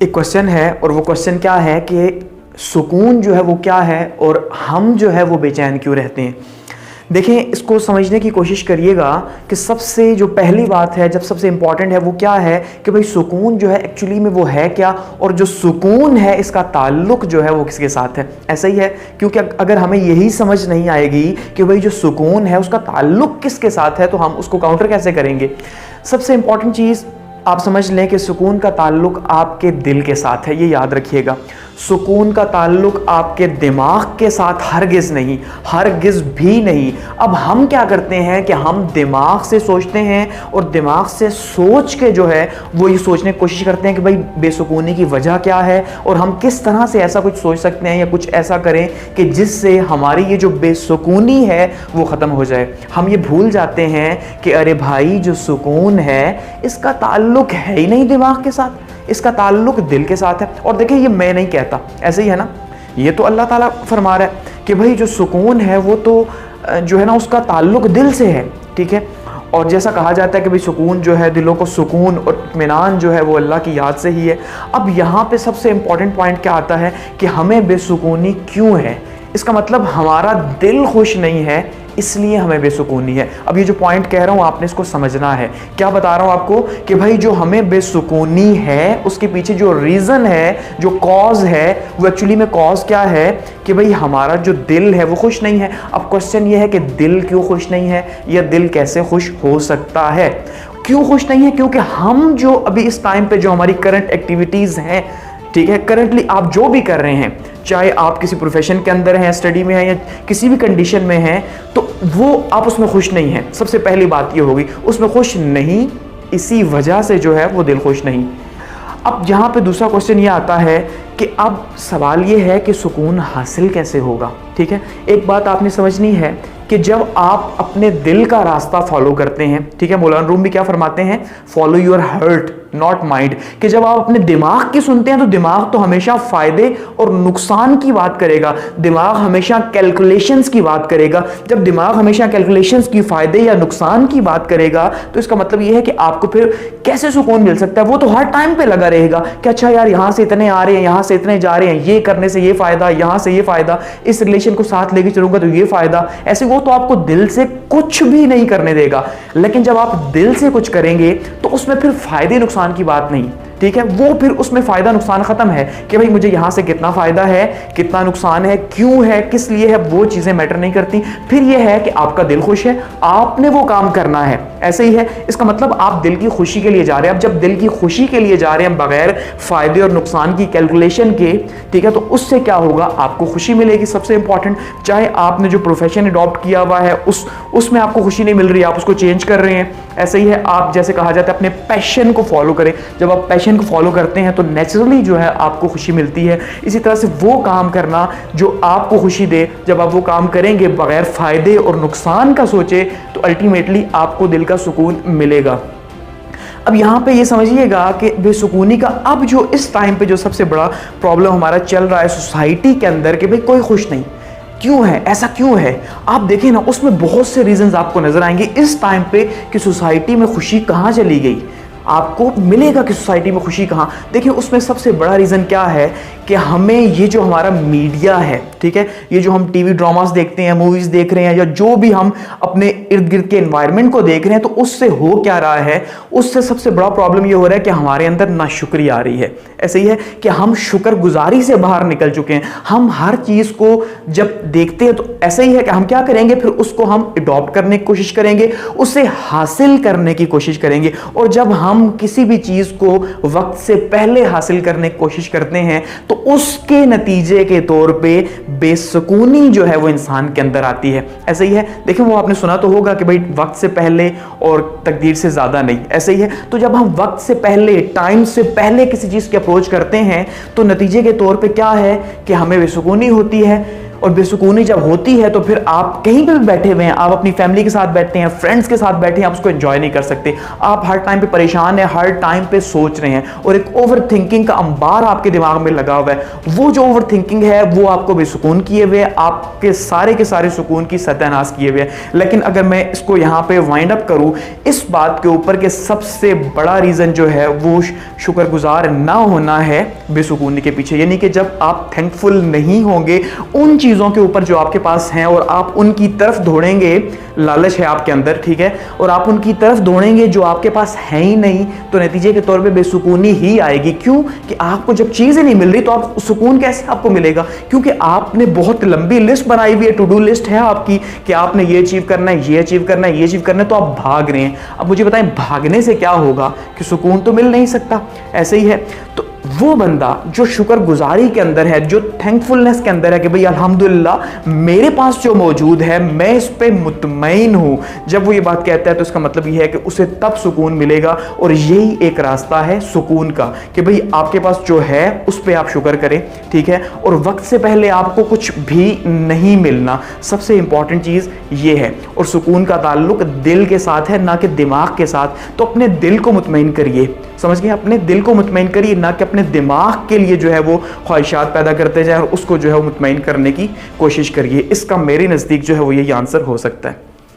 एक क्वेश्चन है और वो क्वेश्चन क्या है कि सुकून जो है वो क्या है और हम जो है वो बेचैन क्यों रहते हैं। देखें, इसको समझने की कोशिश करिएगा कि सबसे जो पहली बात है, जब सबसे इम्पॉर्टेंट है वो क्या है कि भाई सुकून जो है एक्चुअली में वो है क्या, और जो सुकून है इसका ताल्लुक जो है वो किसके साथ है। ऐसा ही है, क्योंकि अगर हमें यही समझ नहीं आएगी कि भाई जो सुकून है उसका ताल्लुक किसके साथ है तो हम उसको काउंटर कैसे करेंगे। सबसे इम्पॉर्टेंट चीज़ आप समझ लें कि सुकून का ताल्लुक आपके दिल के साथ है, ये याद रखिएगा। सुकून का ताल्लुक आपके दिमाग के साथ हरगिज़ नहीं, हरगिज़ भी नहीं। अब हम क्या करते हैं कि हम दिमाग से सोचते हैं और दिमाग से सोच के जो है वो ये सोचने की कोशिश करते हैं कि भाई बेसुकूनी की वजह क्या है और हम किस तरह से ऐसा कुछ सोच सकते हैं या कुछ ऐसा करें कि जिससे हमारी ये जो बेसुकूनी है वो ख़त्म हो जाए। हम ये भूल जाते हैं कि अरे भाई जो सुकून है इसका ताल्लुक है ही नहीं दिमाग के साथ, इसका ताल्लुक दिल के साथ है। और देखिए, ये मैं नहीं कहता, ऐसे ही है ना, ये तो अल्लाह ताला फरमा रहा है कि भाई जो सुकून है वो तो जो है ना उसका ताल्लुक दिल से है, ठीक है। और जैसा कहा जाता है कि भाई सुकून जो है, दिलों को सुकून और इत्मीनान जो है वो अल्लाह की याद से ही है। अब यहाँ पे सबसे इम्पॉर्टेंट पॉइंट क्या आता है कि हमें बेसुकूनी क्यों है। इसका मतलब हमारा दिल खुश नहीं है इसलिए हमें बेसुकूनी है। अब ये जो पॉइंट कह रहा हूँ आपने इसको समझना है। क्या बता रहा हूँ आपको कि भाई जो हमें बेसुकूनी है उसके पीछे जो रीज़न है, जो कॉज है, वो एक्चुअली में कॉज क्या है कि भाई हमारा जो दिल है वो खुश नहीं है। अब क्वेश्चन ये है कि दिल क्यों खुश नहीं है या दिल कैसे खुश हो सकता है। क्यों खुश नहीं है? क्योंकि हम जो अभी इस टाइम पे जो हमारी करंट एक्टिविटीज़ हैं, ठीक है, करंटली आप जो भी कर रहे हैं, चाहे आप किसी प्रोफेशन के अंदर हैं, स्टडी में हैं या किसी भी कंडीशन में हैं, तो वो आप उसमें खुश नहीं हैं। सबसे पहली बात ये होगी, उसमें खुश नहीं, इसी वजह से जो है वो दिल खुश नहीं। अब यहाँ पे दूसरा क्वेश्चन ये आता है कि अब सवाल ये है कि सुकून हासिल कैसे होगा, ठीक है। एक बात आपने समझनी है कि जब आप अपने दिल का रास्ता फॉलो करते हैं, ठीक है, मौलाना रूम भी क्या फरमाते हैं, follow your heart not mind, कि जब आप अपने दिमाग की सुनते हैं तो दिमाग तो हमेशा फायदे और नुकसान की बात करेगा, दिमाग हमेशा कैलकुलेशंस की बात करेगा। जब दिमाग हमेशा कैलकुलेशंस की, फायदे या नुकसान की बात करेगा तो इसका मतलब यह है कि आपको फिर कैसे सुकून मिल सकता है। वो तो हर टाइम पे लगा रहेगा कि अच्छा यार यहाँ से इतने आ रहे हैं, यहाँ से इतने जा रहे हैं, ये करने से ये फायदा, यहाँ से ये फायदा, इस रिलेशन को साथ लेके चलूंगा तो ये फायदा, ऐसे वो तो आपको दिल से कुछ भी नहीं करने देगा। लेकिन जब आप दिल से कुछ करेंगे तो उसमें फिर फायदे नुकसान की बात नहीं, ठीक है, वो फिर उसमें फायदा नुकसान खत्म है कि भाई मुझे यहां से कितना फायदा है, कितना नुकसान है, क्यों है, किस लिए है, वो चीजें मैटर नहीं करती। फिर ये है कि आपका दिल खुश है, आपने वो काम करना है, ऐसे ही है। इसका मतलब आप दिल की खुशी के लिए जा रहे हैं। अब जब दिल की खुशी के लिए जा रहे हैं बगैर फायदे और नुकसान की कैलकुलेशन के, ठीक है, तो उससे क्या होगा, आपको खुशी मिलेगी। सबसे इंपॉर्टेंट, चाहे आपने जो प्रोफेशन अडॉप्ट किया हुआ है उसमें आपको खुशी नहीं मिल रही, आप उसको चेंज कर रहे हैं। ऐसे ही है, आप जैसे कहा जाता है अपने पैशन को फॉलो करें। जब आप पैशन को फॉलो करते हैं तो नेचुरली जो है आपको खुशी मिलती है। इसी तरह से वो काम करना जो आपको खुशी दे, जब आप वो काम करेंगे बगैर फायदे और नुकसान का सोचे तो अल्टीमेटली आपको दिल का सुकून मिलेगा। अब यहाँ पे ये समझिएगा कि बेसुकूनी का अब जो इस टाइम पे जो सबसे बड़ा प्रॉब्लम हमारा चल रहा है सोसाइटी के अंदर कि भाई कोई खुश नहीं, क्यों है, ऐसा क्यों है। आप देखें ना, उसमें बहुत से रीजंस आपको नजर आएंगे इस टाइम पे कि सोसाइटी में खुशी कहाँ चली गई। आपको मिलेगा कि सोसाइटी में खुशी कहाँ। देखिए, उसमें सबसे बड़ा रीज़न क्या है कि हमें ये जो हमारा मीडिया है, ठीक है, ये जो हम टीवी ड्रामास देखते हैं, मूवीज़ देख रहे हैं, या जो भी हम अपने इर्द गिर्द के एनवायरनमेंट को देख रहे हैं, तो उससे हो क्या रहा है, उससे सबसे बड़ा प्रॉब्लम ये हो रहा है कि हमारे अंदर नाशुक्री आ रही है। ऐसे ही है कि हम शुक्रगुजारी से बाहर निकल चुके हैं। हम हर चीज़ को जब देखते हैं तो ऐसा ही है कि हम क्या करेंगे, फिर उसको हम अडॉप्ट करने की कोशिश करेंगे, उसे हासिल करने की कोशिश करेंगे। और जब हम किसी भी चीज को वक्त से पहले हासिल करने की कोशिश करते हैं तो उसके नतीजे के तौर पे बेसुकूनी जो है वो इंसान के अंदर आती है। ऐसे ही है, देखिए वो आपने सुना तो होगा कि भाई वक्त से पहले और तकदीर से ज्यादा नहीं, ऐसे ही है। तो जब हम वक्त से पहले, टाइम से पहले किसी चीज की अप्रोच करते हैं तो नतीजे के तौर पे क्या है कि हमें बेसुकूनी होती है। और बेसुकूनी जब होती है तो फिर आप कहीं पे भी बैठे हुए हैं, आप अपनी फैमिली के साथ बैठे हैं, फ्रेंड्स के साथ बैठे हैं, आप उसको एंजॉय नहीं कर सकते। आप हर टाइम पे परेशान है, हर टाइम पे सोच रहे हैं और एक ओवर थिंकिंग का अंबार आपके दिमाग में लगा हुआ है। वो जो ओवर थिंकिंग है वो आपको बेसुकून किए हुए, आपके सारे सुकून की सत्यानाश किए हुए। लेकिन अगर मैं इसको यहाँ पे वाइंड अप करूँ इस बात के ऊपर कि सबसे बड़ा रीज़न जो है वो शुक्रगुजार ना होना है बेसुकूनी के पीछे, यानी कि जब आप थैंकफुल नहीं होंगे उन चीज़ों के ऊपर जो आपके पास हैं और आप उनकी तरफ दौड़ेंगे, लालच है आपके अंदर, ठीक है, और आप उनकी तरफ दौड़ेंगे जो आपके पास है ही नहीं, तो नतीजे के तौर पे बेसुकूनी ही आएगी। क्यों? कि आपको जब चीज़ें नहीं मिल रही तो आप सुकून कैसे आपको मिलेगा? क्योंकि आपने बहुत लंबी लिस्ट बनाई हुई है, टू डू लिस्ट है आपकी कि आपने ये अचीव करना है, ये अचीव करना है, ये अचीव करना है, तो आप भाग रहे हैं। अब मुझे बताएं भागने से क्या होगा? कि सुकून तो मिल नहीं सकता। ऐसे ही है तो वो बंदा जो शुक्रगुजारी के अंदर है, जो थैंकफुलनेस के अंदर है कि भाई अल्हम्दुलिल्लाह मेरे पास जो मौजूद है मैं इस पे मुतमईन हूं, जब वो ये बात कहता है तो इसका मतलब ये है कि उसे तब सुकून मिलेगा। और यही एक रास्ता है सुकून का कि भाई आपके पास जो है उस पे आप शुक्र करें, ठीक है, और वक्त से पहले आपको कुछ भी नहीं मिलना, सबसे इंपॉर्टेंट चीज़ ये है। और सुकून का ताल्लुक दिल के साथ है, ना कि दिमाग के साथ। तो अपने दिल को मुतमईन करिए, समझ गए? अपने दिल को मुतमईन करिए, ना कि अपने दिमाग के लिए जो है वो ख्वाहिशात पैदा करते जाए और उसको जो है वो मुतमईन करने की कोशिश करिए। इसका मेरे नज़दीक जो है वो यही आंसर हो सकता है।